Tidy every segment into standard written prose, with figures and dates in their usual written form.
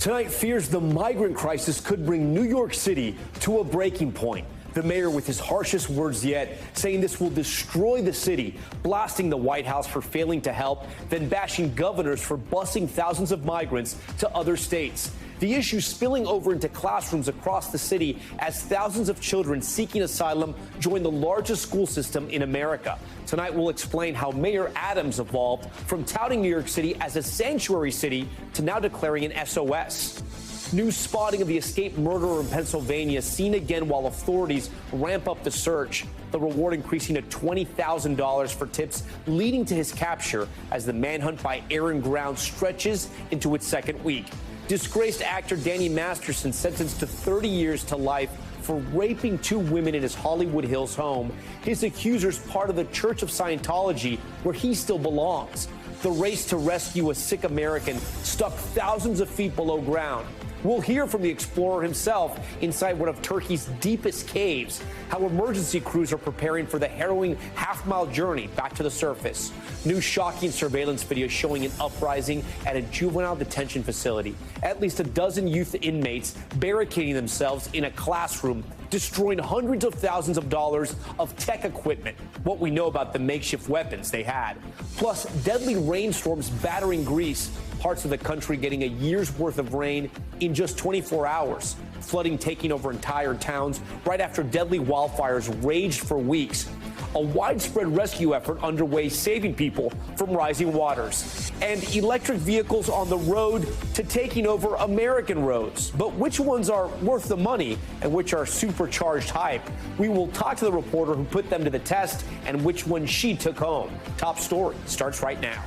Tonight, fears the migrant crisis could bring New York City to a breaking point. The mayor, with his harshest words yet, saying this will destroy the city, blasting the White House for failing to help, then bashing governors for busing thousands of migrants to other states. The issue spilling over into classrooms across the city as thousands of children seeking asylum join the largest school system in America. Tonight, we'll explain how Mayor Adams evolved from touting New York City as a sanctuary city to now declaring an SOS. New spotting of the escaped murderer in Pennsylvania seen again while authorities ramp up the search. The reward increasing to $20,000 for tips leading to his capture as the manhunt by air and ground stretches into its second week. Disgraced actor Danny Masterson sentenced to 30 years to life for raping two women in his Hollywood Hills home. His accusers part of the Church of Scientology, where he still belongs. The race to rescue a sick American stuck thousands of feet below ground. We'll hear from the explorer himself inside one of Turkey's deepest caves, how emergency crews are preparing for the harrowing half-mile journey back to the surface. New shocking surveillance video showing an uprising at a juvenile detention facility. At least a dozen youth inmates barricading themselves in a classroom, destroying hundreds of thousands of dollars of tech equipment. What we know about the makeshift weapons they had. Plus, deadly rainstorms battering Greece. Parts of the country getting a year's worth of rain in just 24 hours. Flooding taking over entire towns right after deadly wildfires raged for weeks. A widespread rescue effort underway saving people from rising waters. And electric vehicles on the road to taking over American roads. But which ones are worth the money and which are supercharged hype? We will talk to the reporter who put them to the test and which one she took home. Top story starts right now.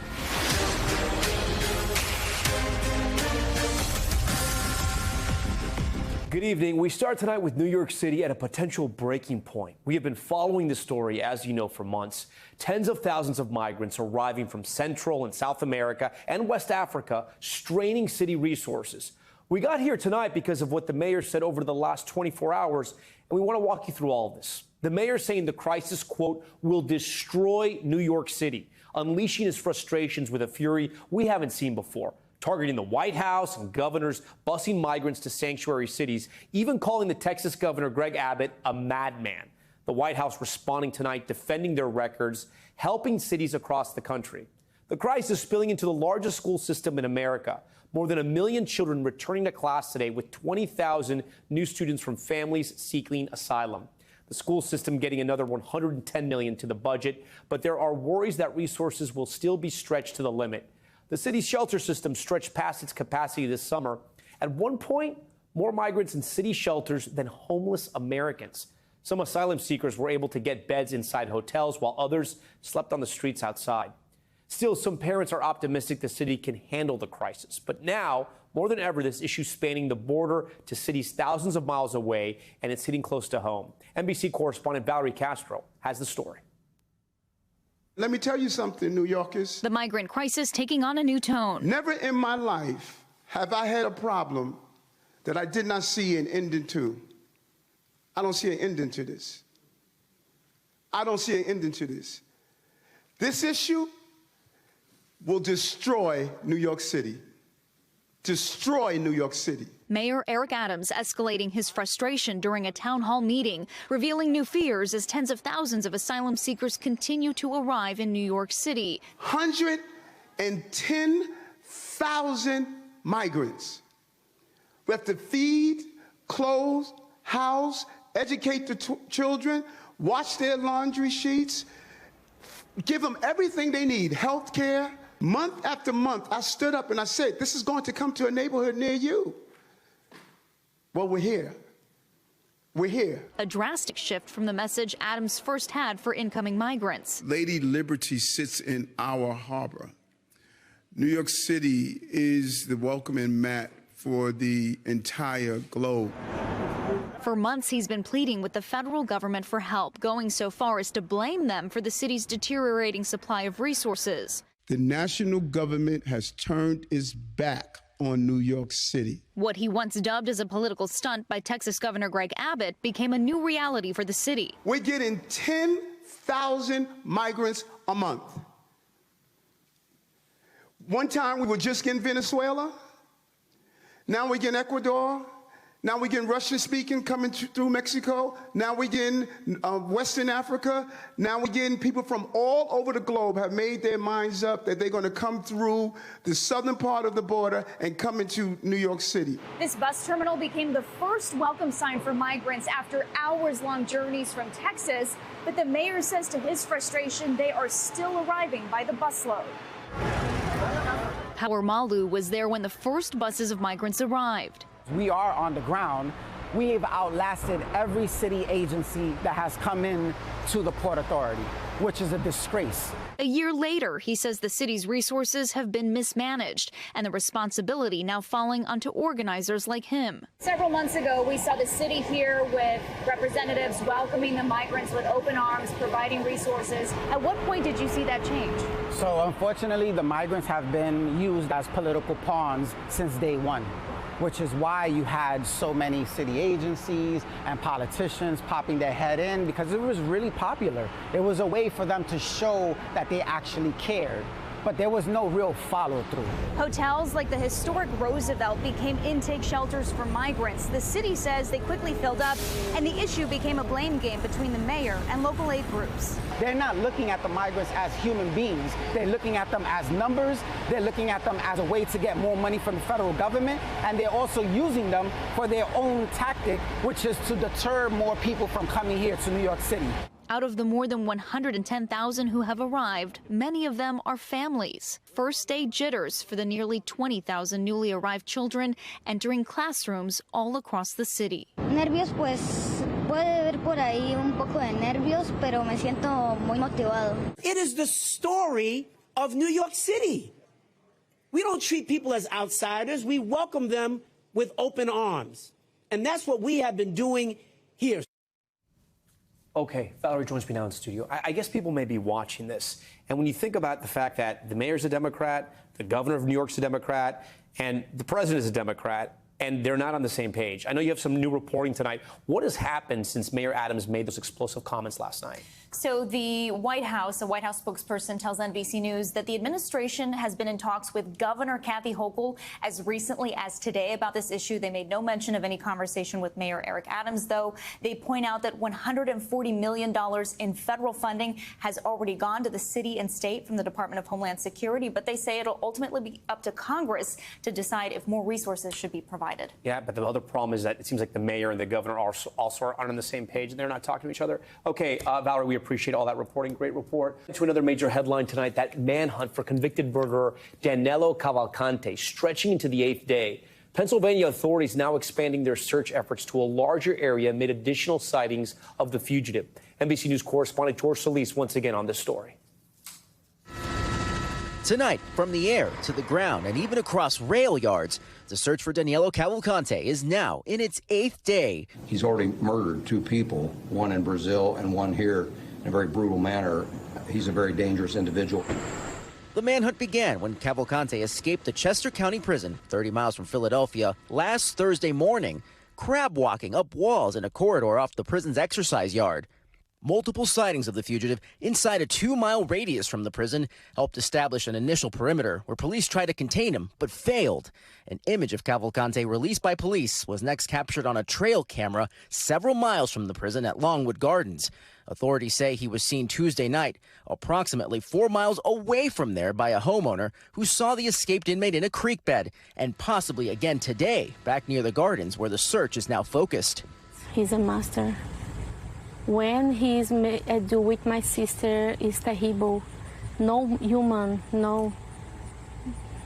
Good evening. We start tonight with New York City at a potential breaking point. We have been following the story, as you know, for months. Tens of thousands of migrants arriving from Central and South America and West Africa, straining city resources. We got here tonight because of what the mayor said over the last 24 hours, and we want to walk you through all of this. The mayor saying the crisis, quote, will destroy New York City, unleashing his frustrations with a fury we haven't seen before. Targeting the White House and governors, busing migrants to sanctuary cities, even calling the Texas governor, Greg Abbott, a madman. The White House responding tonight, defending their records, helping cities across the country. The crisis spilling into the largest school system in America. More than 1 million children returning to class today with 20,000 new students from families seeking asylum. The school system getting another $110 million to the budget, but there are worries that resources will still be stretched to the limit. The city's shelter system stretched past its capacity this summer. At one point, more migrants in city shelters than homeless Americans. Some asylum seekers were able to get beds inside hotels, while others slept on the streets outside. Still, some parents are optimistic the city can handle the crisis. But now, more than ever, this issue spanning the border to cities thousands of miles away, and it's hitting close to home. NBC correspondent Valerie Castro has the story. Let me tell you something, New Yorkers. The migrant crisis taking on a new tone. Never in my life have I had a problem that I did not see an ending to. I don't see an ending to this. I don't see an ending to this. This issue will destroy New York City. Destroy New York City. Mayor Eric Adams escalating his frustration during a town hall meeting, revealing new fears as tens of thousands of asylum seekers continue to arrive in New York City. 110,000 migrants. We have to feed, clothe, house, educate the children, wash their laundry sheets, give them everything they need, health care. Month after month, I stood up and I said, this is going to come to a neighborhood near you. Well, we're here. We're here. A drastic shift from the message Adams first had for incoming migrants. Lady Liberty sits in our harbor. New York City is the welcoming mat for the entire globe. For months, he's been pleading with the federal government for help, going so far as to blame them for the city's deteriorating supply of resources. The national government has turned its back on New York City. What he once dubbed as a political stunt by Texas Governor Greg Abbott became a new reality for the city. We're getting 10,000 migrants a month. One time we were just in Venezuela. Now we're getting Ecuador. Now we're getting Russian-speaking coming through Mexico. Now we're getting Western Africa. Now we're getting people from all over the globe have made their minds up that they're going to come through the southern part of the border and come into New York City. This bus terminal became the first welcome sign for migrants after hours-long journeys from Texas. But the mayor says to his frustration, they are still arriving by the busload. Power Malu was there when the first buses of migrants arrived. We are on the ground. We have outlasted every city agency that has come in to the Port Authority, which is a disgrace. A year later, he says the city's resources have been mismanaged and the responsibility now falling onto organizers like him. Several months ago, we saw the city here with representatives welcoming the migrants with open arms, providing resources. At what point did you see that change? So unfortunately, the migrants have been used as political pawns since day one, which is why you had so many city agencies and politicians popping their head in, because it was really popular. It was a way for them to show that they actually cared. But there was no real follow-through. Hotels like the historic Roosevelt became intake shelters for migrants. The city says they quickly filled up, and the issue became a blame game between the mayor and local aid groups. They're not looking at the migrants as human beings. They're looking at them as numbers. They're looking at them as a way to get more money from the federal government. And they're also using them for their own tactic, which is to deter more people from coming here to New York City. Out of the more than 110,000 who have arrived, many of them are families. First-day jitters for the nearly 20,000 newly arrived children entering classrooms all across the city. Nervios, pues puede haber por ahí un poco de nervios, pero me siento muy motivado. It is the story of New York City. We don't treat people as outsiders. We welcome them with open arms. And that's what we have been doing here. Okay, Valerie joins me now in the studio. I guess people may be watching this, and when you think about the fact that the mayor's a Democrat, the governor of New York's a Democrat, and the president is a Democrat, and they're not on the same page. I know you have some new reporting tonight. What has happened since Mayor Adams made those explosive comments last night? So the White House, a White House spokesperson tells NBC News that the administration has been in talks with Governor Kathy Hochul as recently as today about this issue. They made no mention of any conversation with Mayor Eric Adams, though. They point out that $140 million in federal funding has already gone to the city and state from the Department of Homeland Security, but they say it'll ultimately be up to Congress to decide if more resources should be provided. Yeah, but the other problem is that it seems like the mayor and the governor also aren't on the same page, and they're not talking to each other. Okay, Valerie, we appreciate all that reporting. Great report. To another major headline tonight, that manhunt for convicted murderer Danelo Cavalcante stretching into the 8th day. Pennsylvania authorities now expanding their search efforts to a larger area amid additional sightings of the fugitive. NBC News correspondent George Solis once again on this story. Tonight, from the air to the ground and even across rail yards, the search for Danelo Cavalcante is now in its 8th day. He's already murdered 2 people, one in Brazil and one here, in a very brutal manner. He's a very dangerous individual. The manhunt began when Cavalcante escaped the Chester County Prison, 30 miles from Philadelphia, last Thursday morning, crab walking up walls in a corridor off the prison's exercise yard. Multiple sightings of the fugitive inside a 2-mile radius from the prison helped establish an initial perimeter where police tried to contain him but failed. An image of Cavalcante released by police was next captured on a trail camera several miles from the prison at Longwood Gardens. Authorities say he was seen Tuesday night, approximately 4 miles away from there by a homeowner who saw the escaped inmate in a creek bed, and possibly again today back near the gardens where the search is now focused. He's a master. When he's do with my sister is terrible. No human, no.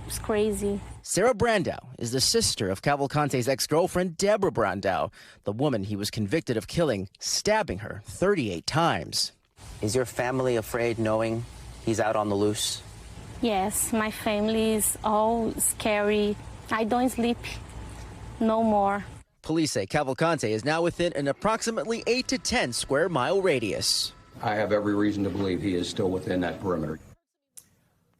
It's crazy. Sarah Brandow is the sister of Cavalcante's ex-girlfriend, Deborah Brandow, the woman he was convicted of killing, stabbing her 38 times. Is your family afraid knowing he's out on the loose? Yes, my family is all scary. I don't sleep no more. Police say Cavalcante is now within an approximately 8 to 10 square mile radius. I have every reason to believe he is still within that perimeter.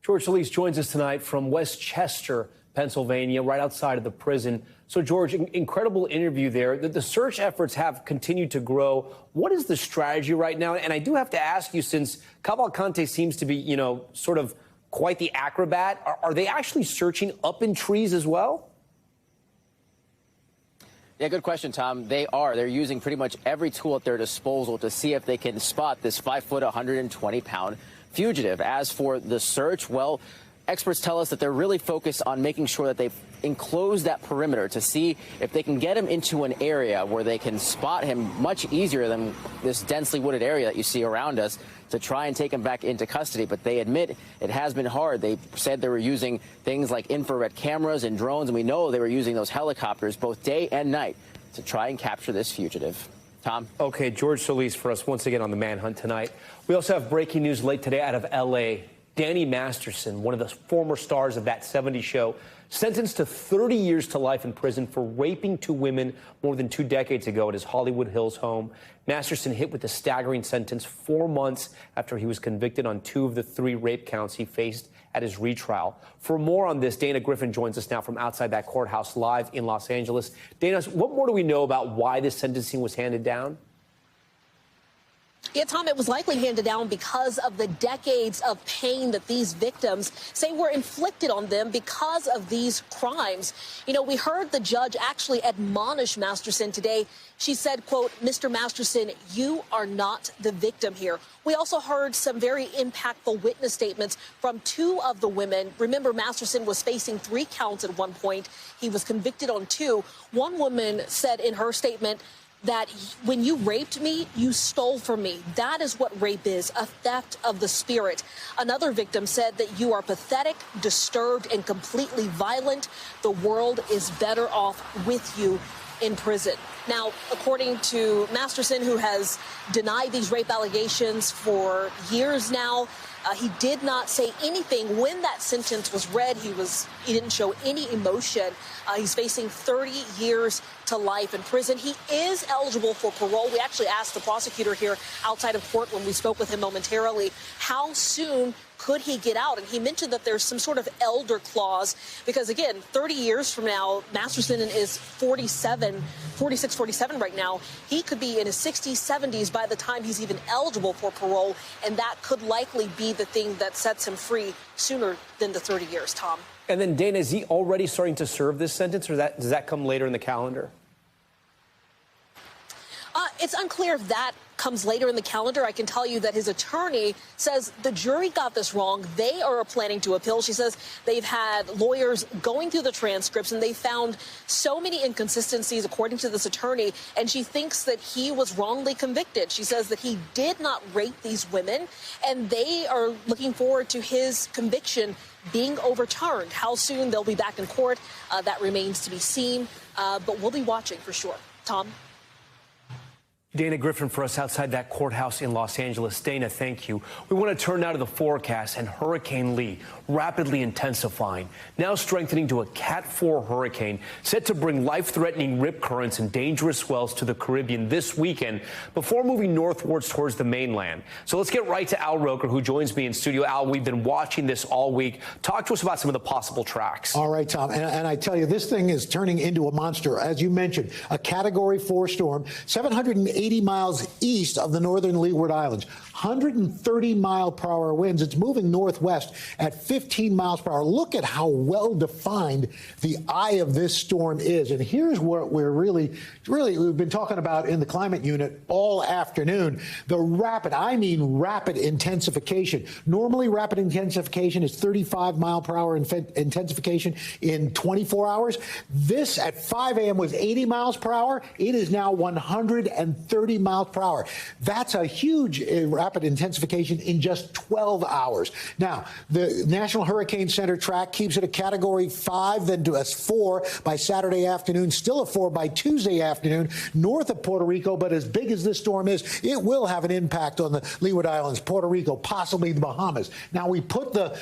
George Solis joins us tonight from West Chester, Pennsylvania, right outside of the prison. So, George, incredible interview there. The search efforts have continued to grow. What is the strategy right now? And I do have to ask you, since Cavalcante seems to be, sort of quite the acrobat, are they actually searching up in trees as well? Yeah, good question, Tom. They're using pretty much every tool at their disposal to see if they can spot this 5-foot, 120-pound fugitive. As for the search, well, experts tell us that they're really focused on making sure that they've enclosed that perimeter to see if they can get him into an area where they can spot him much easier than this densely wooded area that you see around us to try and take him back into custody. But they admit it has been hard. They said they were using things like infrared cameras and drones, and we know they were using those helicopters both day and night to try and capture this fugitive. Tom? Okay, George Solis for us once again on the Manhunt tonight. We also have breaking news late today out of L.A. Danny Masterson, one of the former stars of That 70s Show, sentenced to 30 years to life in prison for raping 2 women more than 2 decades ago at his Hollywood Hills home. Masterson hit with a staggering sentence 4 months after he was convicted on 2 of the 3 rape counts he faced at his retrial. For more on this, Dana Griffin joins us now from outside that courthouse live in Los Angeles. Dana, what more do we know about why this sentencing was handed down? Yeah, Tom, it was likely handed down because of the decades of pain that these victims say were inflicted on them because of these crimes. You know, we heard the judge actually admonish Masterson today. She said, quote, "Mr. Masterson, you are not the victim here." We also heard some very impactful witness statements from 2 of the women. Remember, Masterson was facing 3 counts at one point. He was convicted on 2. One woman said in her statement that when you raped me, you stole from me. That is what rape is, a theft of the spirit. Another victim said that you are pathetic, disturbed, and completely violent. The world is better off with you in prison. Now, according to Masterson, who has denied these rape allegations for years now, he did not say anything when that sentence was read. He didn't show any emotion. He's facing 30 years to life in prison. He is eligible for parole. We actually asked the prosecutor here outside of court when we spoke with him momentarily, how soon could he get out? And he mentioned that there's some sort of elder clause because, again, 30 years from now, Masterson is 46, 47 right now. He could be in his 60s, 70s by the time he's even eligible for parole, and that could likely be the thing that sets him free sooner than the 30 years, Tom. And then, Dana, is he already starting to serve this sentence, or does that come later in the calendar? It's unclear if that comes later in the calendar. I can tell you that his attorney says the jury got this wrong. They are planning to appeal. She says they've had lawyers going through the transcripts, and they found so many inconsistencies, according to this attorney, and she thinks that he was wrongly convicted. She says that he did not rape these women, and they are looking forward to his conviction being overturned. How soon they'll be back in court, that remains to be seen, but we'll be watching for sure. Tom? Dana Griffin for us outside that courthouse in Los Angeles. Dana, thank you. We want to turn now to the forecast, and Hurricane Lee rapidly intensifying, now strengthening to a Cat 4 hurricane, set to bring life-threatening rip currents and dangerous swells to the Caribbean this weekend before moving northwards towards the mainland. So let's get right to Al Roker, who joins me in studio. Al, we've been watching this all week. Talk to us about some of the possible tracks. All right, Tom, and I tell you, this thing is turning into a monster. As you mentioned, a Category 4 storm, 780 miles east of the northern Leeward Islands, 130-mile-per-hour winds. It's moving northwest at 15 miles per hour. Look at how well-defined the eye of this storm is. And here's what we're really, we've been talking about in the climate unit all afternoon. The rapid intensification. Normally, rapid intensification is 35-mile-per-hour intensification in 24 hours. This at 5 a.m. was 80 miles per hour. It is now 130 miles per hour. That's a huge rapid intensification in just 12 hours. Now, the National Hurricane Center track keeps it a Category 5, then to a 4 by Saturday afternoon, still a 4 by Tuesday afternoon, north of Puerto Rico. But as big as this storm is, it will have an impact on the Leeward Islands, Puerto Rico, possibly the Bahamas. Now, we put the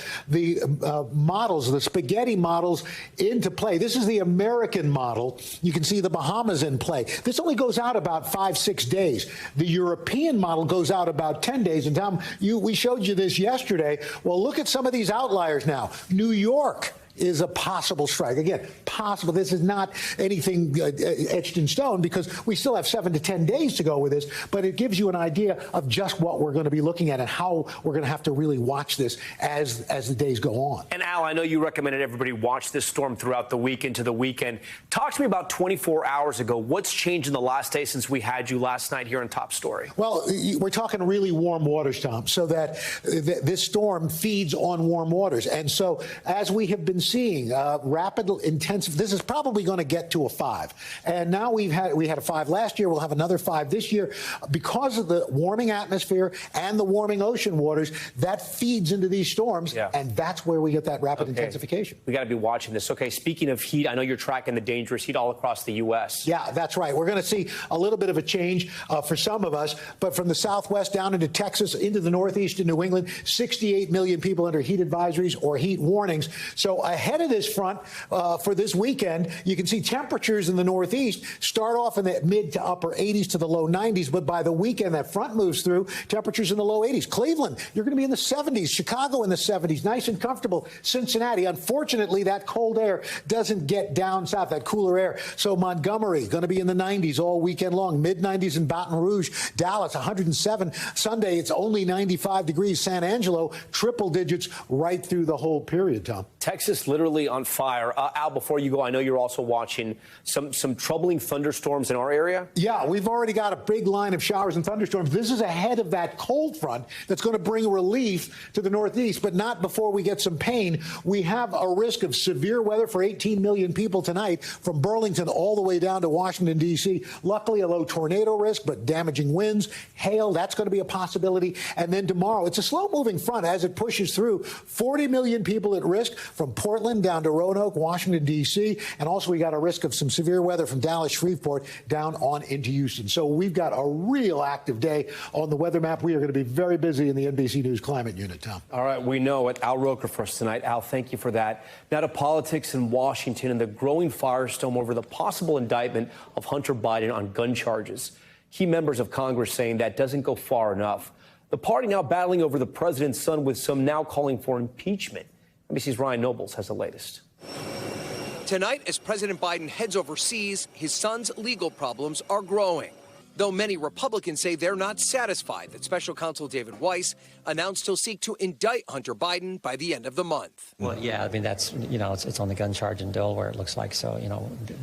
models, the spaghetti models, into play. This is the American model. You can see the Bahamas in play. This only goes out about 5-6 days. The European model goes out about 10 days. And Tom, we showed you this yesterday. Well, look at some of these outliers now. New York is a possible strike. Again, possible. This is not anything etched in stone because we still have 7 to 10 days to go with this, but it gives you an idea of just what we're going to be looking at and how we're going to have to really watch this as the days go on. And Al, I know you recommended everybody watch this storm throughout the week into the weekend. Talk to me about 24 hours ago. What's changed in the last day since we had you last night here on Top Story? Well, we're talking really warm waters, Tom, so that this storm feeds on warm waters. And so as we have been seeing, rapid, intensive, this is probably going to get to a 5. And now we had a 5 last year. We'll have another 5 this year. Because of the warming atmosphere and the warming ocean waters, that feeds into these storms. Yeah. And that's where we get that rapid intensification. We got to be watching this. Okay, speaking of heat, I know you're tracking the dangerous heat all across the U.S. Yeah, that's right. We're going to see a little bit of a change for some of us, but from the Southwest down into Texas, into the Northeast and New England, 68 million people under heat advisories or heat warnings. So ahead of this front for this weekend, you can see temperatures in the Northeast start off in the mid to upper 80s to the low 90s, but by the weekend that front moves through, temperatures in the low 80s. Cleveland, you're going to be in the 70s. Chicago in the 70s, nice and comfortable. Cincinnati, unfortunately, that cold air doesn't get down south, that cooler air. So Montgomery, going to be in the 90s all weekend long. Mid-90s in Baton Rouge. Dallas, 107. Sunday, it's only 95 degrees. San Angelo, triple digits right through the whole period, Tom. Texas literally on fire. Al, before you go, I know you're also watching some troubling thunderstorms in our area. Yeah, we've already got a big line of showers and thunderstorms. This is ahead of that cold front that's going to bring relief to the Northeast, but not before we get some pain. We have a risk of severe weather for 18 million people tonight from Burlington all the way down to Washington, D.C. Luckily, a low tornado risk, but damaging winds, hail, that's going to be a possibility. And then tomorrow, it's a slow-moving front as it pushes through. 40 million people at risk from Portland down to Roanoke, Washington, D.C. And also we got a risk of some severe weather from Dallas, Shreveport down on into Houston. So we've got a real active day on the weather map. We are going to be very busy in the NBC News Climate Unit, Tom. All right, we know it. Al Roker for us tonight. Al, thank you for that. Now to politics in Washington and the growing firestorm over the possible indictment of Hunter Biden on gun charges. Key members of Congress saying that doesn't go far enough. The party now battling over the president's son, with some now calling for impeachment. NBC's Ryan Nobles has the latest. Tonight, as President Biden heads overseas, his son's legal problems are growing. Though many Republicans say they're not satisfied that Special Counsel David Weiss announced he'll seek to indict Hunter Biden by the end of the month. Well, yeah, I mean, that's, it's on the gun charge in Delaware, it looks like, so,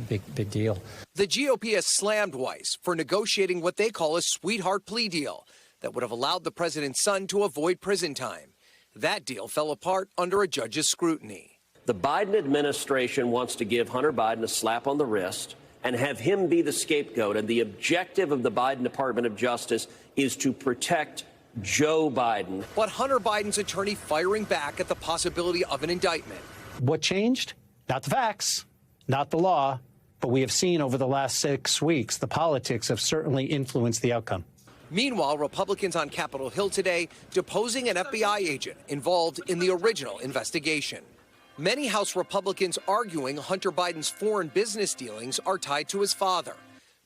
big deal. The GOP has slammed Weiss for negotiating what they call a sweetheart plea deal that would have allowed the president's son to avoid prison time. That deal fell apart under a judge's scrutiny. The Biden administration wants to give Hunter Biden a slap on the wrist and have him be the scapegoat. And the objective of the Biden Department of Justice is to protect Joe Biden. But Hunter Biden's attorney firing back at the possibility of an indictment. What changed? Not the facts, not the law, but we have seen over the last 6 weeks, the politics have certainly influenced the outcome. Meanwhile, Republicans on Capitol Hill today deposing an FBI agent involved in the original investigation. Many House Republicans arguing Hunter Biden's foreign business dealings are tied to his father,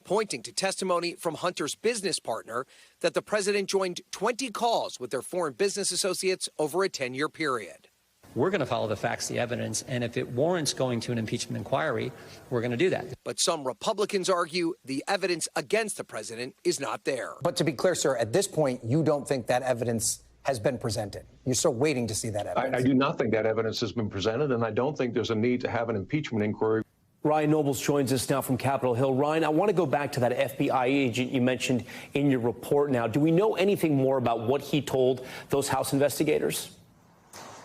pointing to testimony from Hunter's business partner that the president joined 20 calls with their foreign business associates over a 10-year period. We're going to follow the facts, the evidence, and if it warrants going to an impeachment inquiry, we're going to do that. But some Republicans argue the evidence against the president is not there. But to be clear, sir, at this point, you don't think that evidence has been presented. You're still waiting to see that evidence. I do not think that evidence has been presented, and I don't think there's a need to have an impeachment inquiry. Ryan Nobles joins us now from Capitol Hill. Ryan, I want to go back to that FBI agent you mentioned in your report now. Do we know anything more about what he told those House investigators?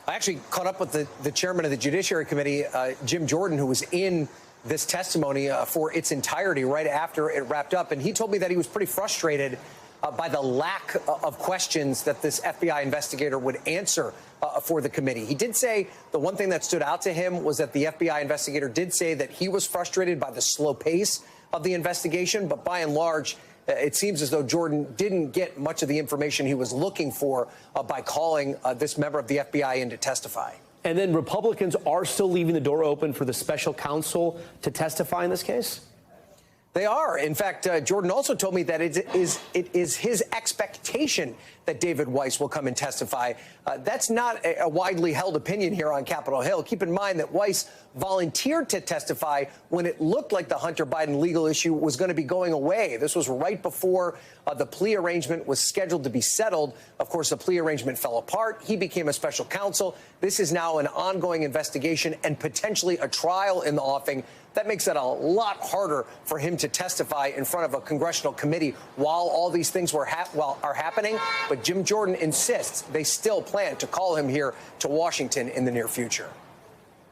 I actually caught up with the chairman of the Judiciary Committee, Jim Jordan, who was in this testimony for its entirety right after it wrapped up. And he told me that he was pretty frustrated by the lack of questions that this FBI investigator would answer for the committee. He did say the one thing that stood out to him was that the FBI investigator did say that he was frustrated by the slow pace of the investigation. But by and large, it seems as though Jordan didn't get much of the information he was looking for by calling this member of the FBI in to testify. And then Republicans are still leaving the door open for the special counsel to testify in this case? They are. In fact, Jordan also told me that it is his expectation that David Weiss will come and testify. That's not a widely held opinion here on Capitol Hill. Keep in mind that Weiss volunteered to testify when it looked like the Hunter Biden legal issue was going to be going away. This was right before the plea arrangement was scheduled to be settled. Of course, the plea arrangement fell apart. He became a special counsel. This is now an ongoing investigation and potentially a trial in the offing. That makes it a lot harder for him to testify in front of a congressional committee while all these things are happening. But Jim Jordan insists they still plan to call him here to Washington in the near future.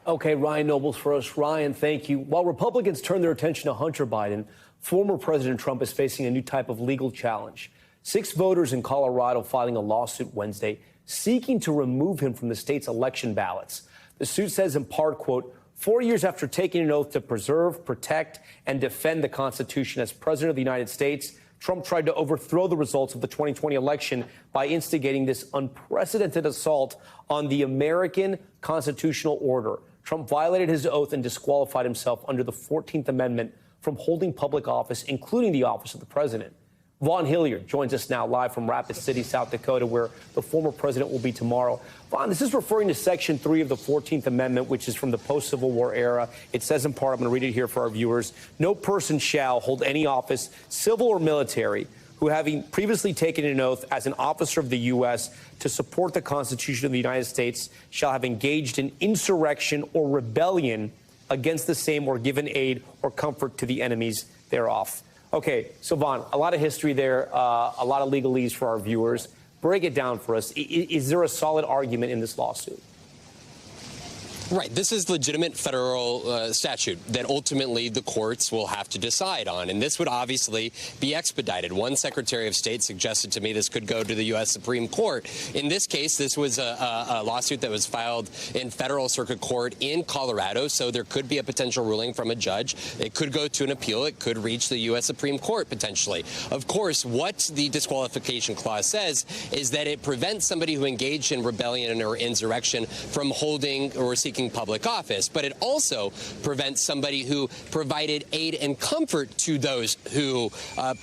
Okay, Ryan Nobles for us. Ryan, thank you. While Republicans turn their attention to Hunter Biden, former President Trump is facing a new type of legal challenge. 6 voters in Colorado filing a lawsuit Wednesday seeking to remove him from the state's election ballots. The suit says in part, quote, 4 years after taking an oath to preserve, protect, and defend the Constitution as President of the United States, Trump tried to overthrow the results of the 2020 election by instigating this unprecedented assault on the American constitutional order. Trump violated his oath and disqualified himself under the 14th Amendment from holding public office, including the office of the president. Vaughn Hilliard joins us now live from Rapid City, South Dakota, where the former president will be tomorrow. Vaughn, this is referring to Section 3 of the 14th Amendment, which is from the post-Civil War era. It says in part, I'm going to read it here for our viewers, no person shall hold any office, civil or military, who having previously taken an oath as an officer of the U.S. to support the Constitution of the United States shall have engaged in insurrection or rebellion against the same or given aid or comfort to the enemies thereof. Okay, so Vaughn, a lot of history there, a lot of legalese for our viewers. Break it down for us. Is there a solid argument in this lawsuit? Right. This is legitimate federal statute that ultimately the courts will have to decide on. And this would obviously be expedited. One Secretary of State suggested to me this could go to the U.S. Supreme Court. In this case, this was a lawsuit that was filed in federal circuit court in Colorado. So there could be a potential ruling from a judge. It could go to an appeal. It could reach the U.S. Supreme Court potentially. Of course, what the disqualification clause says is that it prevents somebody who engaged in rebellion or insurrection from holding or seeking public office, but it also prevents somebody who provided aid and comfort to those who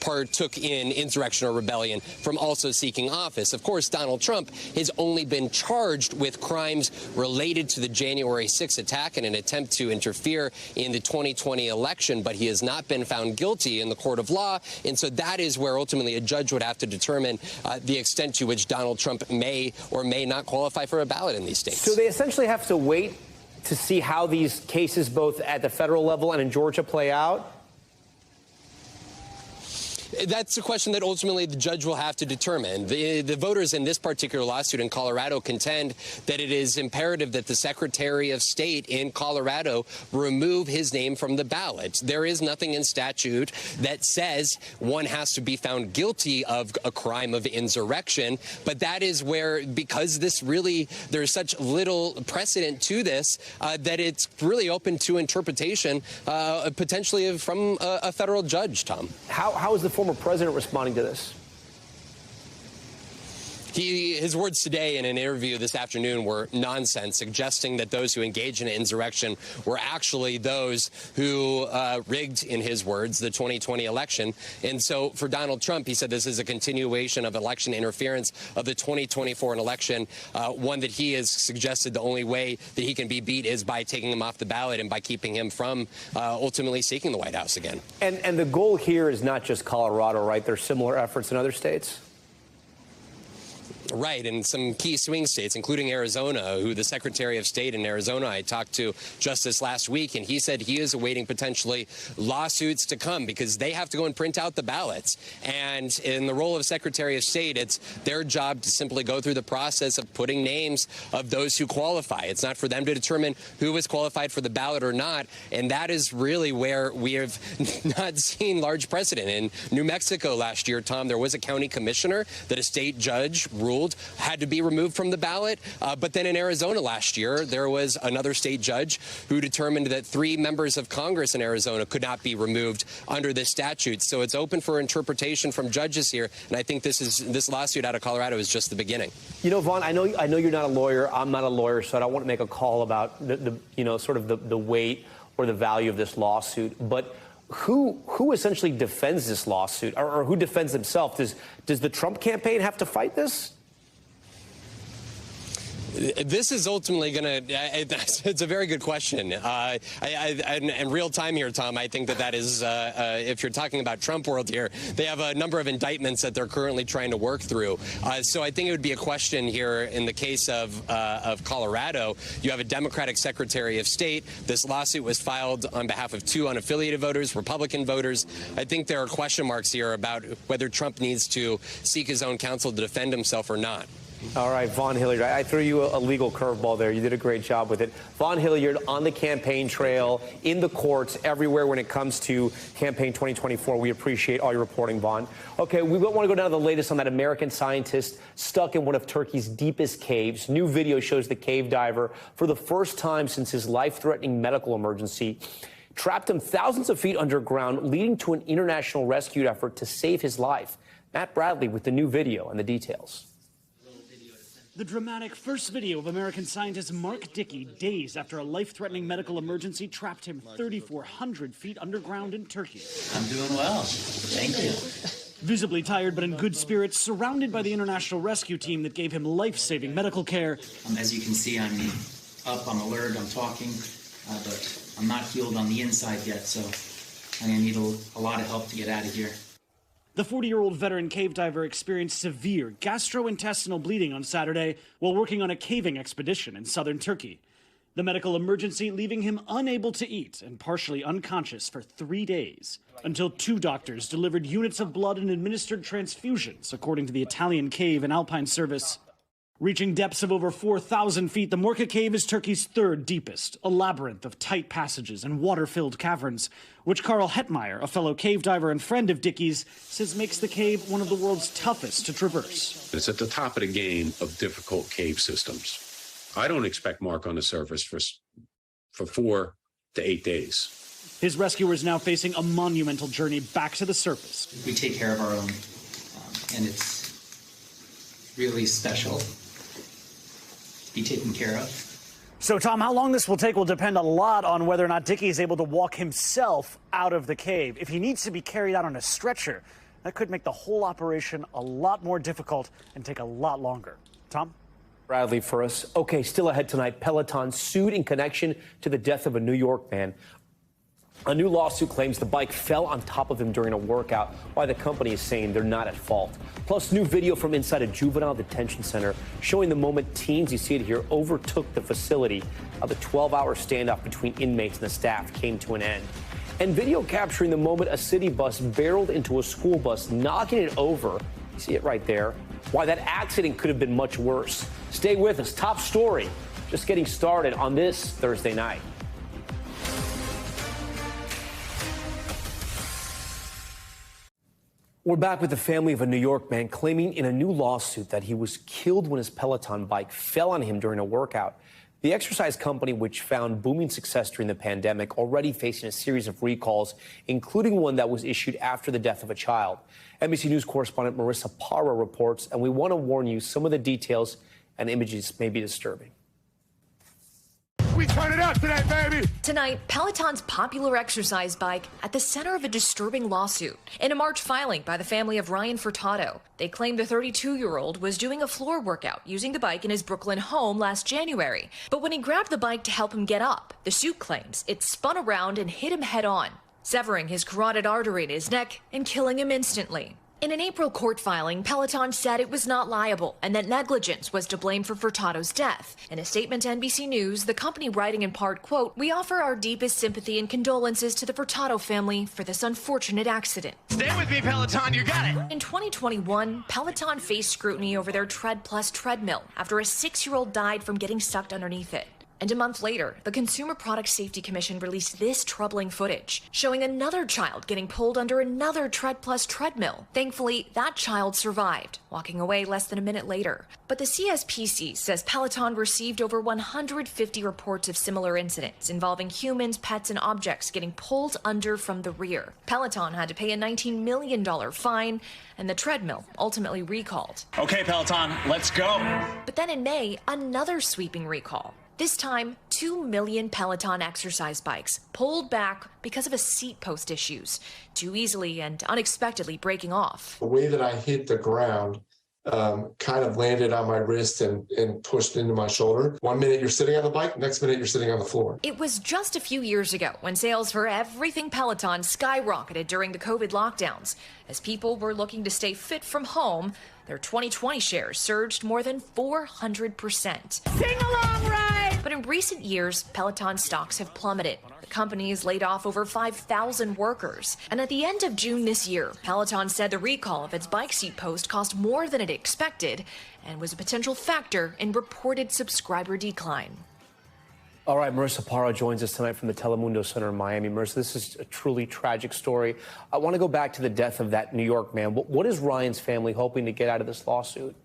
partook in insurrection or rebellion from also seeking office. Of course, Donald Trump has only been charged with crimes related to the January 6th attack and an attempt to interfere in the 2020 election, but he has not been found guilty in the court of law. And so that is where ultimately a judge would have to determine the extent to which Donald Trump may or may not qualify for a ballot in these states. So they essentially have to wait to see how these cases, both at the federal level and in Georgia, play out? That's a question that ultimately the judge will have to determine. The voters in this particular lawsuit in Colorado contend that it is imperative that the Secretary of State in Colorado remove his name from the ballot. There is nothing in statute that says one has to be found guilty of a crime of insurrection, but that is where, because there's such little precedent to this, that it's really open to interpretation, potentially from a federal judge, Tom. How is the former president responding to this? His words today in an interview this afternoon were nonsense, suggesting that those who engaged in an insurrection were actually those who rigged, in his words, the 2020 election. And so for Donald Trump, he said this is a continuation of election interference of the 2024 election, one that he has suggested the only way that he can be beat is by taking him off the ballot and by keeping him from ultimately seeking the White House again. And the goal here is not just Colorado, right? There's similar efforts in other states? Right, and some key swing states, including Arizona, who the Secretary of State in Arizona I talked to just this last week, and he said he is awaiting potentially lawsuits to come because they have to go and print out the ballots. And in the role of Secretary of State, it's their job to simply go through the process of putting names of those who qualify. It's not for them to determine who is qualified for the ballot or not, and that is really where we have not seen large precedent. In New Mexico last year, Tom, there was a county commissioner that a state judge ruled had to be removed from the ballot. But then in Arizona last year, there was another state judge who determined that 3 members of Congress in Arizona could not be removed under this statute. So it's open for interpretation from judges here. And I think this lawsuit out of Colorado is just the beginning. You know, Vaughn, I know you're not a lawyer. I'm not a lawyer, so I don't want to make a call about the weight or the value of this lawsuit. But who essentially defends this lawsuit, or who defends himself? Does the Trump campaign have to fight this? This is ultimately going to, it's a very good question. In real time here, Tom, I think that is, if you're talking about Trump world here, they have a number of indictments that they're currently trying to work through. So I think it would be a question here in the case of Colorado. You have a Democratic Secretary of State. This lawsuit was filed on behalf of 2 unaffiliated voters, Republican voters. I think there are question marks here about whether Trump needs to seek his own counsel to defend himself or not. All right, Vaughn Hilliard, I threw you a legal curveball there. You did a great job with it. Vaughn Hilliard on the campaign trail, in the courts, everywhere when it comes to campaign 2024. We appreciate all your reporting, Vaughn. Okay, we want to go down to the latest on that American scientist stuck in one of Turkey's deepest caves. New video shows the cave diver, for the first time since his life-threatening medical emergency, trapped him thousands of feet underground, leading to an international rescue effort to save his life. Matt Bradley with the new video and the details. The dramatic first video of American scientist Mark Dickey days after a life-threatening medical emergency trapped him 3,400 feet underground in Turkey. I'm doing well. Thank you. Visibly tired but in good spirits, surrounded by the international rescue team that gave him life-saving medical care. As you can see, I'm up, I'm alert, I'm talking, but I'm not healed on the inside yet, so I'm going to need a lot of help to get out of here. The 40-year-old veteran cave diver experienced severe gastrointestinal bleeding on Saturday while working on a caving expedition in southern Turkey. The medical emergency leaving him unable to eat and partially unconscious for 3 days, until 2 doctors delivered units of blood and administered transfusions, according to the Italian Cave and Alpine Service. Reaching depths of over 4,000 feet, the Morka Cave is Turkey's 3rd deepest, a labyrinth of tight passages and water-filled caverns, which Carl Hetmeyer, a fellow cave diver and friend of Dickey's, says makes the cave one of the world's toughest to traverse. It's at the top of the game of difficult cave systems. I don't expect Mark on the surface for 4 to 8 days. His rescuers now facing a monumental journey back to the surface. We take care of our own, and it's really special. Be taken care of. So, Tom, how long this will take will depend a lot on whether or not Dickey is able to walk himself out of the cave. If he needs to be carried out on a stretcher, that could make the whole operation a lot more difficult and take a lot longer. Tom? Bradley for us. Okay, still ahead tonight, Peloton sued in connection to the death of a New York man. A new lawsuit claims the bike fell on top of him during a workout, while the company is saying they're not at fault. Plus, new video from inside a juvenile detention center showing the moment teens, you see it here, overtook the facility. How the 12-hour standoff between inmates and the staff came to an end. And video capturing the moment a city bus barreled into a school bus, knocking it over. You see it right there. Why that accident could have been much worse. Stay with us. Top story. Just getting started on this Thursday night. We're back with the family of a New York man claiming in a new lawsuit that he was killed when his Peloton bike fell on him during a workout. The exercise company, which found booming success during the pandemic, already facing a series of recalls, including one that was issued after the death of a child. NBC News correspondent Marissa Parra reports, and we want to warn you, some of the details and images may be disturbing. We turn it up today, baby! Tonight, Peloton's popular exercise bike at the center of a disturbing lawsuit. In a March filing by the family of Ryan Furtado, they claim the 32-year-old was doing a floor workout using the bike in his Brooklyn home last January. But when he grabbed the bike to help him get up, the suit claims it spun around and hit him head-on, severing his carotid artery in his neck and killing him instantly. In an April court filing, Peloton said it was not liable and that negligence was to blame for Furtado's death. In a statement to NBC News, the company writing in part, quote, "We offer our deepest sympathy and condolences to the Furtado family for this unfortunate accident." Stay with me, Peloton, you got it! In 2021, Peloton faced scrutiny over their Tread Plus treadmill after a 6-year-old died from getting stuck underneath it. And a month later, the Consumer Product Safety Commission released this troubling footage, showing another child getting pulled under another Tread Plus treadmill. Thankfully, that child survived, walking away less than a minute later. But the CSPC says Peloton received over 150 reports of similar incidents involving humans, pets, and objects getting pulled under from the rear. Peloton had to pay a $19 million fine, and the treadmill ultimately recalled. Okay, Peloton, let's go! But then in May, another sweeping recall. This time, 2 million Peloton exercise bikes pulled back because of a seat post issues, too easily and unexpectedly breaking off. The way that I hit the ground kind of landed on my wrist and pushed into my shoulder. 1 minute you're sitting on the bike, next minute you're sitting on the floor. It was just a few years ago when sales for everything Peloton skyrocketed during the COVID lockdowns. As people were looking to stay fit from home, their 2020 shares surged more than 400%. Sing along ride! But in recent years, Peloton stocks have plummeted. The company has laid off over 5,000 workers. And at the end of June this year, Peloton said the recall of its bike seat post cost more than it expected and was a potential factor in reported subscriber decline. All right, Marissa Parra joins us tonight from the Telemundo Center in Miami. Marissa, this is a truly tragic story. I want to go back to the death of that New York man. What is Ryan's family hoping to get out of this lawsuit?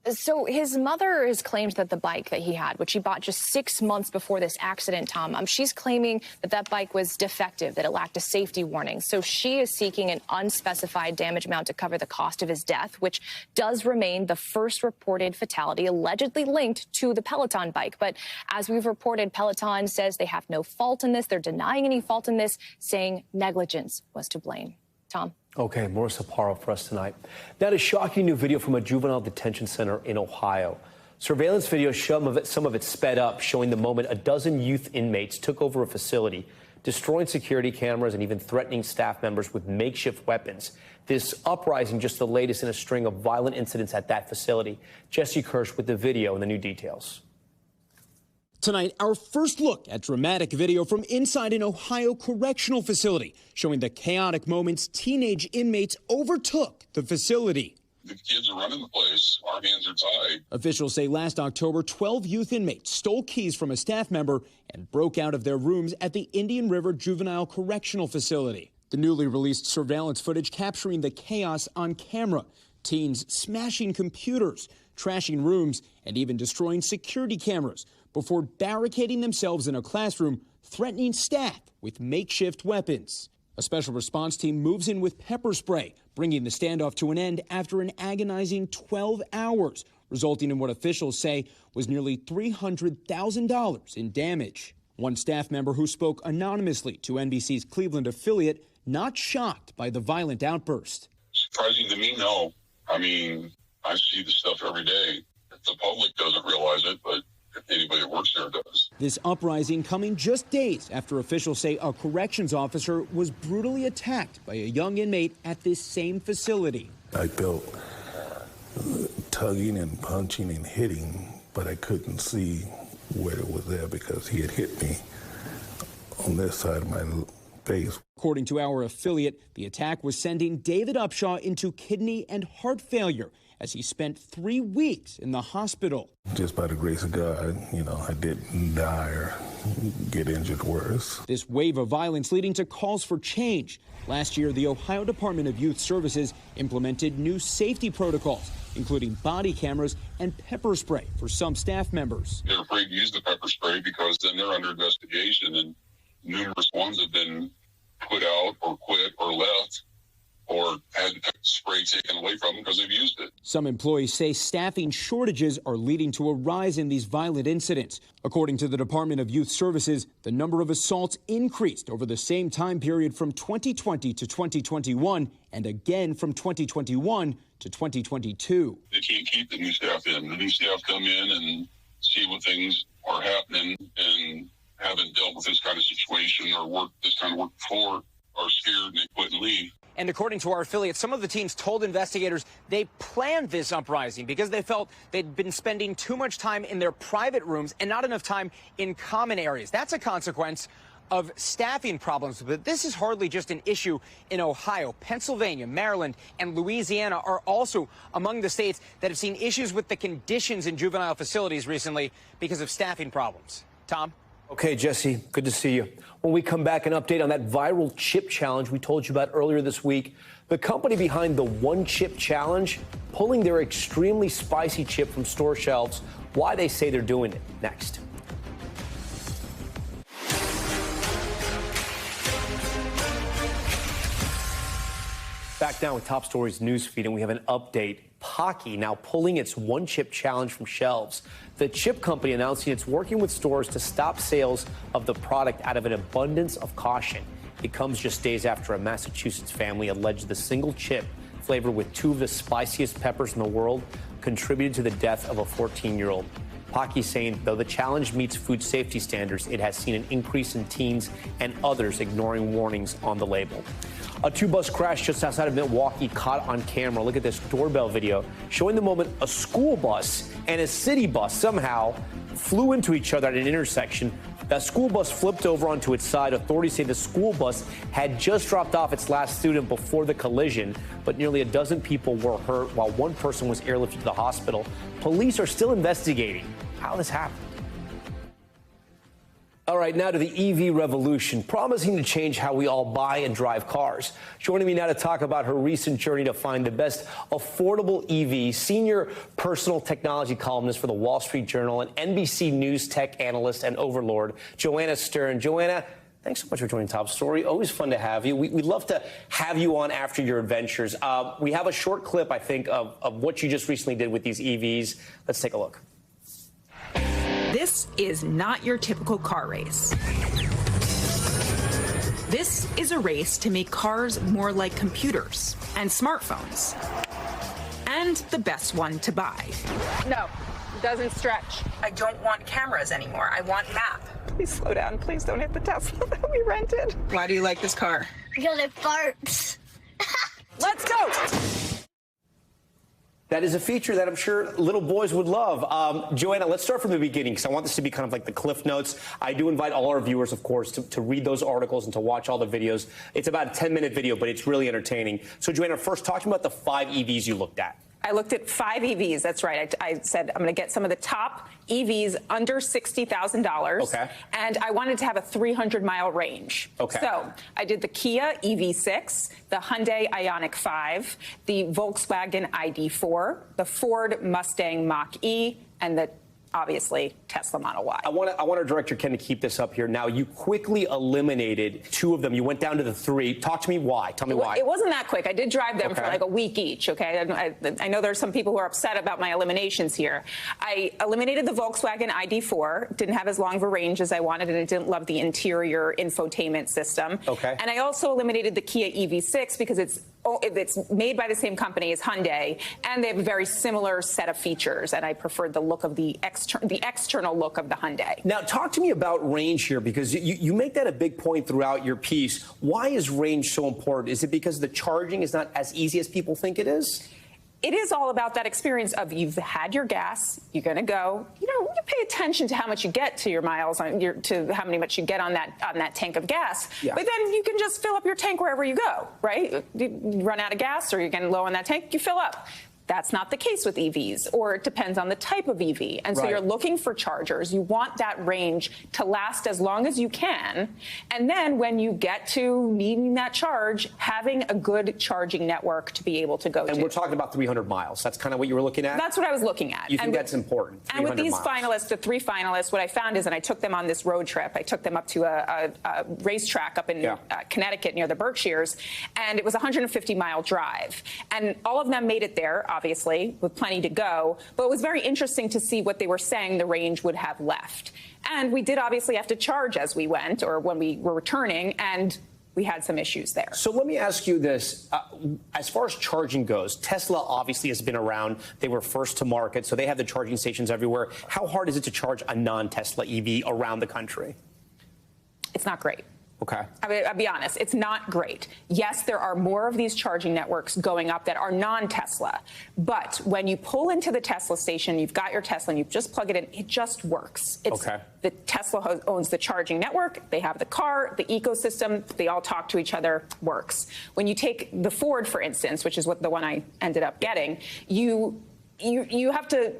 So his mother has claimed that the bike that he had, which he bought just 6 months before this accident, Tom, she's claiming that that bike was defective, that it lacked a safety warning. So she is seeking an unspecified damage amount to cover the cost of his death, which does remain the first reported fatality allegedly linked to the Peloton bike. But as we've reported, Peloton says they have no fault in this. They're denying any fault in this, saying negligence was to blame. Tom. Okay, Marissa Parra for us tonight. Now, a shocking new video from a juvenile detention center in Ohio. Surveillance video, some of it sped up, showing the moment a dozen youth inmates took over a facility, destroying security cameras and even threatening staff members with makeshift weapons. This uprising just the latest in a string of violent incidents at that facility. Jesse Kirsch with the video and the new details. Tonight, our first look at dramatic video from inside an Ohio correctional facility, showing the chaotic moments teenage inmates overtook the facility. The kids are running the place. Our hands are tied. Officials say last October, 12 youth inmates stole keys from a staff member and broke out of their rooms at the Indian River Juvenile Correctional Facility. The newly released surveillance footage capturing the chaos on camera. Teens smashing computers, trashing rooms, and even destroying security cameras before barricading themselves in a classroom, threatening staff with makeshift weapons. A special response team moves in with pepper spray, bringing the standoff to an end after an agonizing 12 hours, resulting in what officials say was nearly $300,000 in damage. One staff member who spoke anonymously to NBC's Cleveland affiliate, not shocked by the violent outburst. Surprising to me, no. I mean, I see the stuff every day. The public doesn't realize it, but anybody that works there does. This uprising coming just days after officials say a corrections officer was brutally attacked by a young inmate at this same facility. I felt tugging and punching and hitting, but I couldn't see where it was there because he had hit me on this side of my face. According to our affiliate, the attack was sending David Upshaw into kidney and heart failure as he spent 3 weeks in the hospital. Just by the grace of God, I didn't die or get injured worse. This wave of violence leading to calls for change. Last year, the Ohio Department of Youth Services implemented new safety protocols, including body cameras and pepper spray for some staff members. They're afraid to use the pepper spray because then they're under investigation, and numerous ones have been put out or quit or left or had spray taken away from them because they've used it. Some employees say staffing shortages are leading to a rise in these violent incidents. According to the Department of Youth Services, the number of assaults increased over the same time period from 2020 to 2021 and again from 2021 to 2022. They can't keep the new staff in. The new staff come in and see what things are happening and haven't dealt with this kind of situation or worked this kind of work before, are scared and they quit and leave. And according to our affiliate, some of the teens told investigators they planned this uprising because they felt they'd been spending too much time in their private rooms and not enough time in common areas. That's a consequence of staffing problems. But this is hardly just an issue in Ohio. Pennsylvania, Maryland, and Louisiana are also among the states that have seen issues with the conditions in juvenile facilities recently because of staffing problems. Tom? Okay, Jesse, good to see you. When we come back, an update on that viral chip challenge we told you about earlier this week. The company behind the One Chip Challenge pulling their extremely spicy chip from store shelves. Why they say they're doing it. Next. Back now with Top Stories newsfeed, and we have an update. Pocky now pulling its one-chip challenge from shelves. The chip company announcing it's working with stores to stop sales of the product out of an abundance of caution. It comes just days after a Massachusetts family alleged the single chip, flavored with 2 of the spiciest peppers in the world, contributed to the death of a 14-year-old. Pocky saying, though the challenge meets food safety standards, it has seen an increase in teens and others ignoring warnings on the label. A 2-bus crash just outside of Milwaukee caught on camera. Look at this doorbell video showing the moment a school bus and a city bus somehow flew into each other at an intersection. That school bus flipped over onto its side. Authorities say the school bus had just dropped off its last student before the collision, but nearly a dozen people were hurt while one person was airlifted to the hospital. Police are still investigating how this happened. All right, now to the EV revolution, promising to change how we all buy and drive cars. Joining me now to talk about her recent journey to find the best affordable EV, senior personal technology columnist for the Wall Street Journal and NBC News tech analyst and overlord, Joanna Stern. Joanna, thanks so much for joining Top Story. Always fun to have you. We'd love to have you on after your adventures. We have a short clip, I think, of what you just recently did with these EVs. Let's take a look. This is not your typical car race. This is a race to make cars more like computers and smartphones. And the best one to buy. No, it doesn't stretch. I don't want cameras anymore. I want map. Please slow down. Please don't hit the Tesla that we rented. Why do you like this car? Because it farts. Let's go. That is a feature that I'm sure little boys would love. Joanna, let's start from the beginning, because I want this to be kind of like the Cliff Notes. I do invite all our viewers, of course, to read those articles and to watch all the videos. It's about a 10-minute video, but it's really entertaining. So, Joanna, first, talk to me about the 5 EVs you looked at. I looked at 5 EVs. That's right. I said I'm going to get some of the top EVs under $60,000. Okay. And I wanted to have a 300-mile range. Okay. So I did the Kia EV6, the Hyundai Ioniq 5, the Volkswagen ID4, the Ford Mustang Mach-E, and the obviously Tesla Model Y. I want our director, Ken, to keep this up here. Now, you quickly eliminated 2 of them. You went down to the 3. Talk to me why. Tell me why. It wasn't that quick. I did drive them for like a week each, okay? I know there's some people who are upset about my eliminations here. I eliminated the Volkswagen ID4. Didn't have as long of a range as I wanted, and I didn't love the interior infotainment system. Okay. And I also eliminated the Kia EV6 because it's made by the same company as Hyundai, and they have a very similar set of features, and I preferred the look of the external look of the Hyundai. Now, talk to me about range here, because you make that a big point throughout your piece. Why is range so important? Is it because the charging is not as easy as people think it is? It is all about that experience of you've had your gas, you're going to go, you pay attention to how much you get to your miles, to how much you get on that tank of gas. Yeah. But then you can just fill up your tank wherever you go, right? You run out of gas or you're getting low on that tank, you fill up. That's not the case with EVs, or it depends on the type of EV. And so you're looking for chargers. You want that range to last as long as you can. And then when you get to needing that charge, having a good charging network to be able to go to. And we're talking about 300 miles. That's kind of what you were looking at? That's what I was looking at. You think that's important? And with these finalists, the 3 finalists, what I found is, and I took them on this road trip, I took them up to a racetrack up in Connecticut near the Berkshires, and it was a 150-mile drive. And all of them made it there, obviously, with plenty to go. But it was very interesting to see what they were saying the range would have left. And we did obviously have to charge as we went, or when we were returning, and we had some issues there. So let me ask you this. As far as charging goes, Tesla obviously has been around. They were first to market, so they have the charging stations everywhere. How hard is it to charge a non-Tesla EV around the country? It's not great. Okay. I'll be honest, it's not great. Yes, there are more of these charging networks going up that are non-Tesla. But when you pull into the Tesla station, you've got your Tesla and you just plug it in, it just works. The Tesla owns the charging network. They have the car, the ecosystem. They all talk to each other, works. When you take the Ford, for instance, which is the one I ended up getting, you have to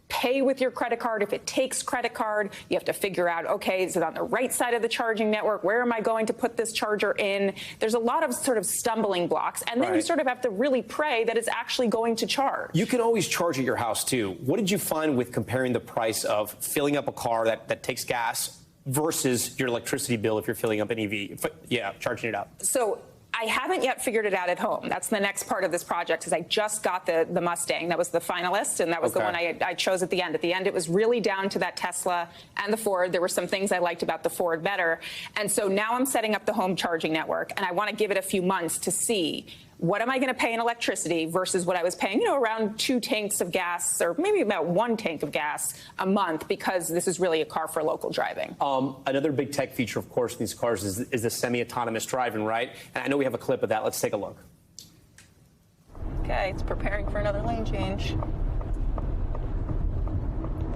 pay with your credit card. If it takes credit card, you have to figure out, okay, is it on the right side of the charging network? Where am I going to put this charger in? There's a lot of sort of stumbling blocks. And then you sort of have to really pray that it's actually going to charge. You can always charge at your house, too. What did you find with comparing the price of filling up a car that takes gas versus your electricity bill if you're filling up an EV? Yeah, charging it up. So I haven't yet figured it out at home. That's the next part of this project, is I just got the Mustang. That was the finalist, and that was the one I chose at the end. At the end, it was really down to that Tesla and the Ford. There were some things I liked about the Ford better. And so now I'm setting up the home charging network, and I want to give it a few months to see what am I going to pay in electricity versus what I was paying, around 2 tanks of gas, or maybe about 1 tank of gas a month, because this is really a car for local driving. Another big tech feature, of course, in these cars is the semi-autonomous driving, right? And I know we have a clip of that. Let's take a look. Okay, it's preparing for another lane change.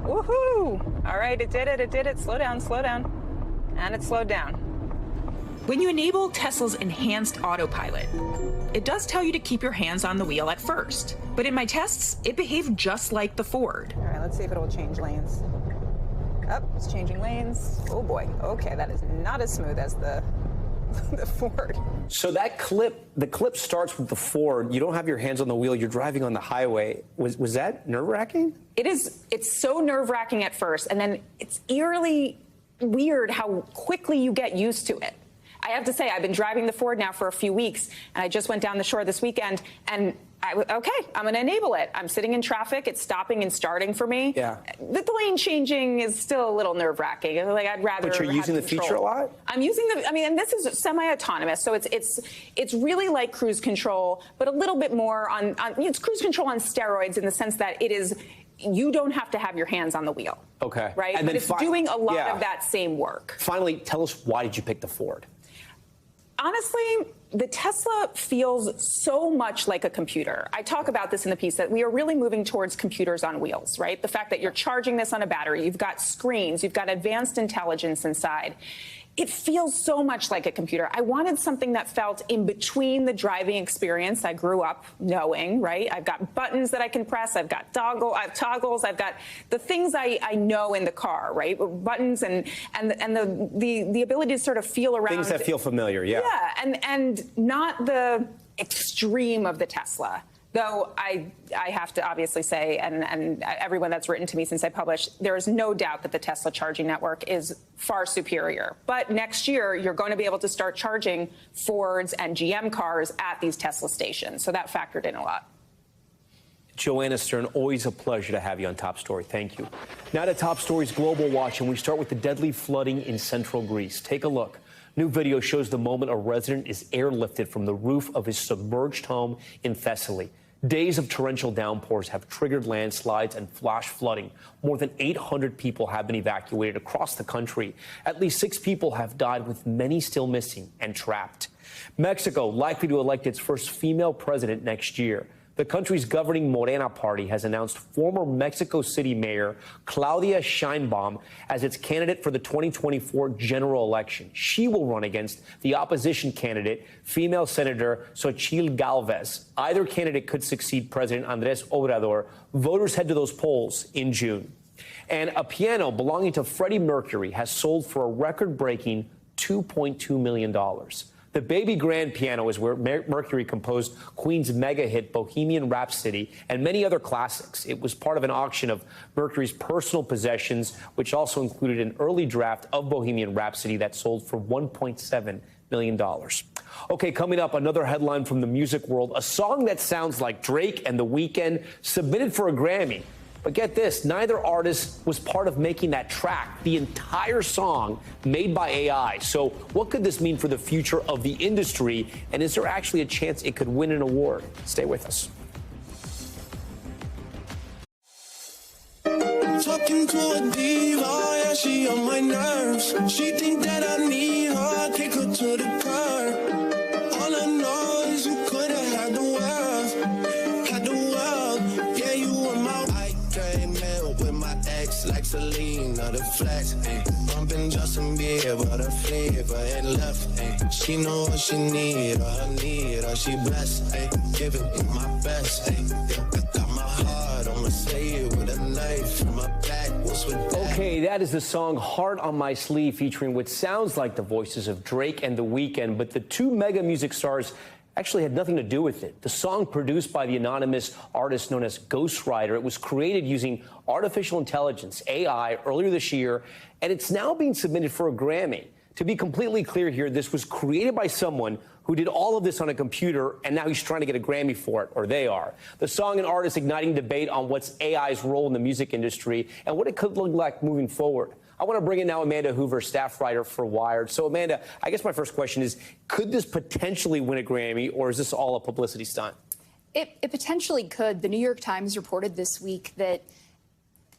Woohoo! All right, it did it. It did it. Slow down, slow down. And it slowed down. When you enable Tesla's enhanced autopilot, it does tell you to keep your hands on the wheel at first. But in my tests, it behaved just like the Ford. All right, let's see if it'll change lanes. Oh, it's changing lanes. Oh boy. Okay, that is not as smooth as the Ford. So that clip, the clip starts with the Ford. You don't have your hands on the wheel. You're driving on the highway. Was that nerve-wracking? It is. It's so nerve-wracking at first, and then it's eerily weird how quickly you get used to it. I have to say, I've been driving the Ford now for a few weeks, and I just went down the shore this weekend, and okay, I'm going to enable it. I'm sitting in traffic. It's stopping and starting for me. Yeah. The lane changing is still a little nerve-wracking. Like, I'd rather. But you're using the feature a lot? I'm using and this is semi-autonomous, so it's really like cruise control, but a little bit more on it's cruise control on steroids, in the sense that it is. You don't have to have your hands on the wheel. Okay. Right? And but it's doing a lot of that same work. Finally, tell us, why did you pick the Ford? Honestly, the Tesla feels so much like a computer. I talk about this in the piece, that we are really moving towards computers on wheels, right? The fact that you're charging this on a battery, you've got screens, you've got advanced intelligence inside. It feels so much like a computer. I wanted something that felt in between the driving experience I grew up knowing, right? I've got buttons that I can press. I've got toggles. I've got the things I know in the car, right? Buttons and the ability to sort of feel around. Things that feel familiar, yeah. Yeah, and not the extreme of the Tesla. Though I have to obviously say, and everyone that's written to me since I published, there is no doubt that the Tesla charging network is far superior. But next year, you're going to be able to start charging Fords and GM cars at these Tesla stations. So that factored in a lot. Joanna Stern, always a pleasure to have you on Top Story. Thank you. Now to Top Story's Global Watch, and we start with the deadly flooding in central Greece. Take a look. New video shows the moment a resident is airlifted from the roof of his submerged home in Thessaly. Days of torrential downpours have triggered landslides and flash flooding. More than 800 people have been evacuated across the country. At least 6 people have died, with many still missing and trapped. Mexico likely to elect its first female president next year. The country's governing Morena party has announced former Mexico City Mayor Claudia Sheinbaum as its candidate for the 2024 general election. She will run against the opposition candidate, female Senator Xochitl Gálvez. Either candidate could succeed President Andrés Obrador. Voters head to those polls in June. And a piano belonging to Freddie Mercury has sold for a record-breaking $2.2 million. The baby grand piano is where Mercury composed Queen's mega hit Bohemian Rhapsody and many other classics. It was part of an auction of Mercury's personal possessions, which also included an early draft of Bohemian Rhapsody that sold for $1.7 million. Okay, coming up, another headline from the music world. A song that sounds like Drake and The Weeknd submitted for a Grammy. But get this, neither artist was part of making that track, the entire song made by AI. So what could this mean for the future of the industry? And is there actually a chance it could win an award? Stay with us. Talking to a diva, yeah, she on my nerves. She think that I need her, take her to the curb. All I know is you could have had the world, yeah, you were my. Came in with my ex like Selena, the flex, bumping Justin Bieber, the flavor and left, she know what she need, all I need, all she blessed, giving me my best, got my heart on my sleeve with a knife from my back. What's with that? Okay, that is the song Heart on My Sleeve, featuring what sounds like the voices of Drake and The Weeknd, but the two mega music stars actually had nothing to do with it. The song, produced by the anonymous artist known as Ghostwriter, it was created using artificial intelligence, AI, earlier this year, and it's now being submitted for a Grammy. To be completely clear here, this was created by someone who did all of this on a computer, and now he's trying to get a Grammy for it, or they are. The song and artist igniting debate on what's AI's role in the music industry and what it could look like moving forward. I want to bring in now Amanda Hoover, staff writer for Wired. So, Amanda, I guess my first question is, could this potentially win a Grammy, or is this all a publicity stunt? It potentially could. The New York Times reported this week that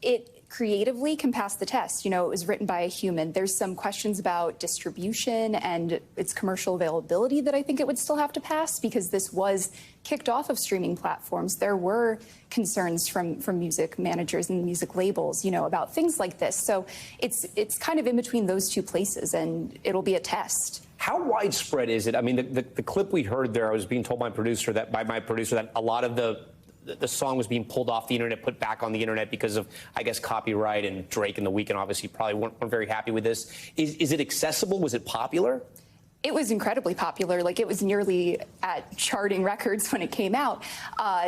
it creatively can pass the test. You know, it was written by a human. There's some questions about distribution and its commercial availability that I think it would still have to pass, because this was kicked off of streaming platforms. There were concerns from music managers and music labels, you know, about things like this. So it's kind of in between those two places, and it'll be a test. How widespread is it? I mean, the clip we heard there, I was being told by my producer that a lot of the song was being pulled off the internet, put back on the internet because of, I guess, copyright, and Drake and The Weeknd obviously probably weren't very happy with this. Is it accessible? Was it popular? It was incredibly popular. Like, it was nearly at charting records when it came out.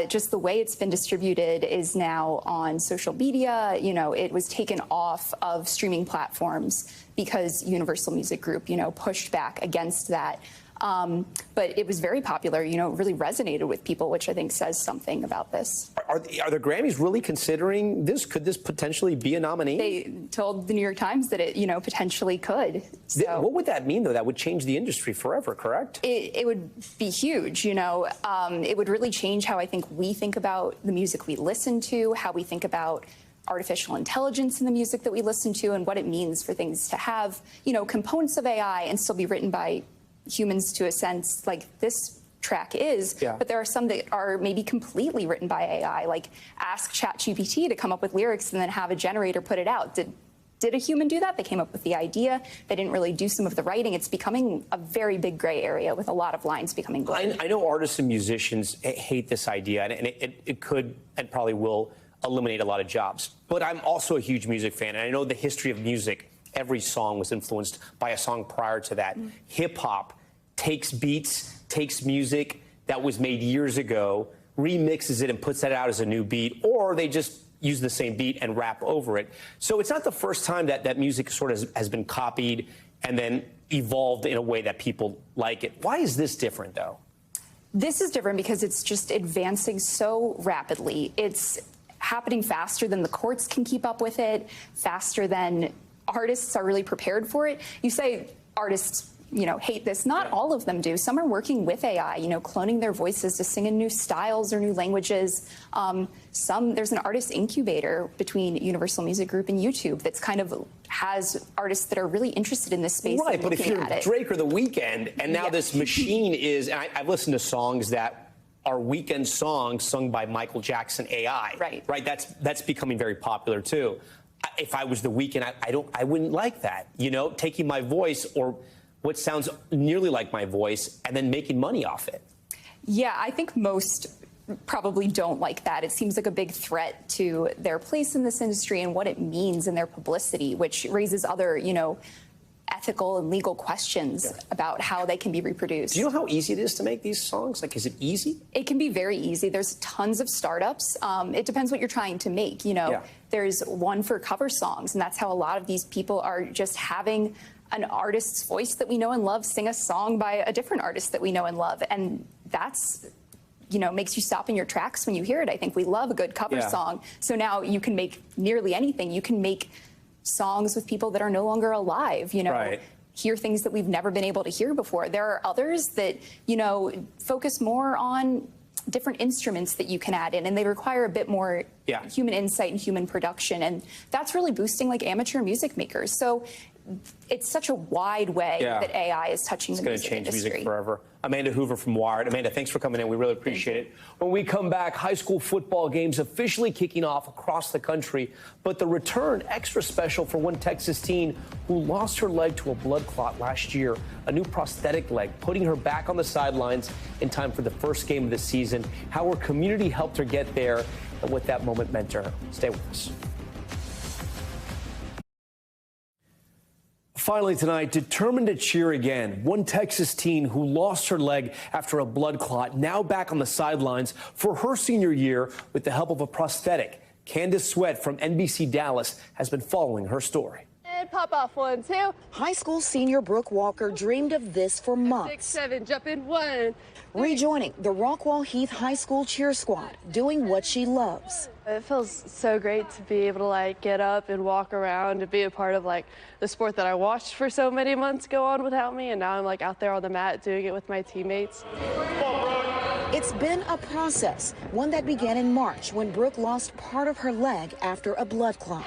Just the way it's been distributed is now on social media. You know, it was taken off of streaming platforms because Universal Music Group, you know, pushed back against that. But it was very popular, you know, it really resonated with people, which I think says something about this. Are the Grammys really considering this? Could this potentially be a nominee? They told the New York Times that it, you know, potentially could. So what would that mean, though? That would change the industry forever, correct? It would be huge, you know. It would really change how I think we think about the music we listen to, how we think about artificial intelligence in the music that we listen to, and what it means for things to have, you know, components of AI and still be written by humans to a sense, like this track is, but there are some that are maybe completely written by AI, like ask ChatGPT to come up with lyrics and then have a generator put it out. Did a human do that? They came up with the idea. They didn't really do some of the writing. It's becoming a very big gray area with a lot of lines becoming blurred. I know artists and musicians hate this idea, and it could and probably will eliminate a lot of jobs. But I'm also a huge music fan, and I know the history of music. Every song was influenced by a song prior to that. Hip-hop takes beats, takes music that was made years ago, remixes it and puts that out as a new beat, or they just use the same beat and rap over it. So it's not the first time that music sort of has been copied and then evolved in a way that people like it. Why is this different, though? This is different because it's just advancing so rapidly. It's happening faster than the courts can keep up with it, faster than artists are really prepared for it. You say artists, you know, hate this. Not all of them do. Some are working with AI, you know, cloning their voices to sing in new styles or new languages. There's an artist incubator between Universal Music Group and YouTube that's kind of has artists that are really interested in this space. Right, but if you're Drake or The Weeknd, and now this machine is, and I've listened to songs that are Weeknd songs sung by Michael Jackson AI. Right. That's becoming very popular too. If I was The Weeknd, I wouldn't like that. You know, taking my voice or what sounds nearly like my voice and then making money off it. Yeah, I think most probably don't like that. It seems like a big threat to their place in this industry and what it means in their publicity, which raises other, you know, ethical and legal questions about how they can be reproduced. Do you know how easy it is to make these songs? Like, is it easy? It can be very easy. There's tons of startups. It depends what you're trying to make, you know. There's one for cover songs, and that's how a lot of these people are just having an artist's voice that we know and love sing a song by a different artist that we know and love. And that's, you know, makes you stop in your tracks when you hear it. I think we love a good cover song. So now you can make nearly anything. You can make songs with people that are no longer alive, you know, hear things that we've never been able to hear before. There are others that, you know, focus more on different instruments that you can add in, and they require a bit more human insight and human production. And that's really boosting like amateur music makers. So it's such a wide way that AI is touching the music industry. It's going to change music forever. Amanda Hoover from Wired. Amanda, thanks for coming in. We really appreciate it. When we come back, high school football games officially kicking off across the country, but the return extra special for one Texas teen who lost her leg to a blood clot last year, a new prosthetic leg, putting her back on the sidelines in time for the first game of the season, how her community helped her get there, and what that moment meant to her. Stay with us. Finally tonight, determined to cheer again, one Texas teen who lost her leg after a blood clot, now back on the sidelines for her senior year with the help of a prosthetic. Candace Sweat from NBC Dallas has been following her story. And pop off 1, 2. High school senior Brooke Walker dreamed of this for months. 6, 7, jump in 1. Rejoining the Rockwall Heath High School cheer squad, doing what she loves. It feels so great to be able to get up and walk around and be a part of the sport that I watched for so many months go on without me, and now I'm out there on the mat doing it with my teammates. It's been a process, one that began in March when Brooke lost part of her leg after a blood clot.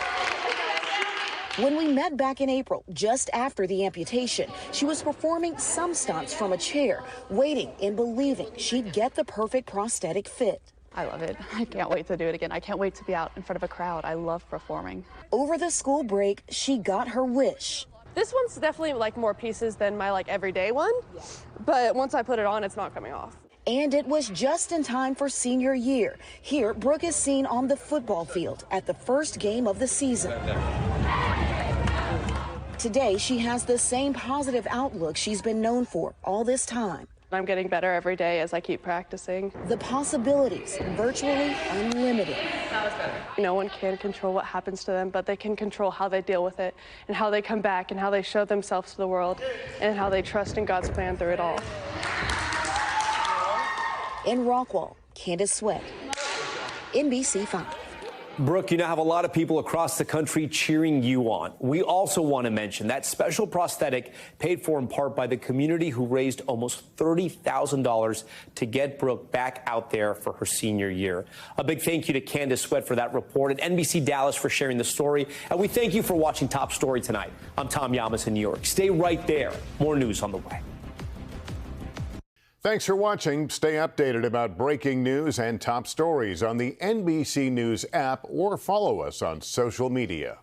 When we met back in April, just after the amputation, she was performing some stunts from a chair, waiting and believing she'd get the perfect prosthetic fit. I love it. I can't wait to do it again. I can't wait to be out in front of a crowd. I love performing. Over the school break, she got her wish. This one's definitely more pieces than my everyday one, but once I put it on, it's not coming off. And it was just in time for senior year. Here, Brooke is seen on the football field at the first game of the season. Today, she has the same positive outlook she's been known for all this time. I'm getting better every day as I keep practicing. The possibilities, virtually unlimited. That was better. No one can control what happens to them, but they can control how they deal with it and how they come back and how they show themselves to the world and how they trust in God's plan through it all. In Rockwall, Candace Sweat, NBC 5. Brooke, you now have a lot of people across the country cheering you on. We also want to mention that special prosthetic paid for in part by the community who raised almost $30,000 to get Brooke back out there for her senior year. A big thank you to Candace Sweat for that report, and NBC Dallas for sharing the story. And we thank you for watching Top Story tonight. I'm Tom Llamas in New York. Stay right there. More news on the way. Thanks for watching. Stay updated about breaking news and top stories on the NBC News app or follow us on social media.